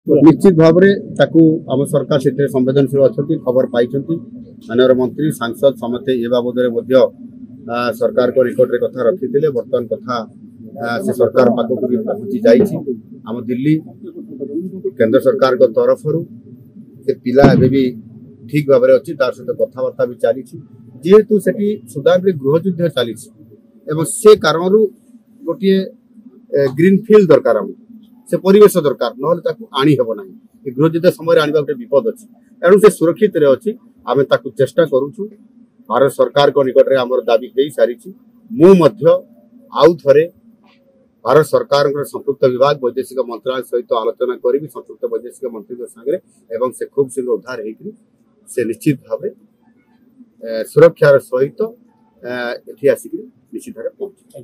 निश्चित भाव आम सरकार से संवेदनशील अच्छा खबर पाई माननीय मंत्री सांसद समस्ते ए बाबद सरकार को निकट में कथा रखी बर्तमान कथा से सरकार पाखक भी पहुंची जाम दिल्ली केंद्र सरकार को तरफ पिला भी ठीक भाव अच्छी तार सहित कथबार्ता भी चली जेहेतु से सुदान गृहयुद्ध चली से कारण गोटे ग्रीनफिल्ड दरकार से परिवेश दरकार ना आनी हेब ना गृहयुद्ध समय आने गोटे विपद अच्छी तेणु से सुरक्षित अच्छी आम चेष्टा करुचु भारत सरकार को निकट में आम दाबी दे सारी आउ थे भारत सरकार संपुक्त विभाग वैदेशिक मंत्रालय सहित आलोचना करी संपुक्त वैदेशिक मंत्री सागर एवं से खूब शीघ्र उद्धार से निश्चित भाव सुरक्षार सहित ये आसिक निश्चित भाव पहुंचे।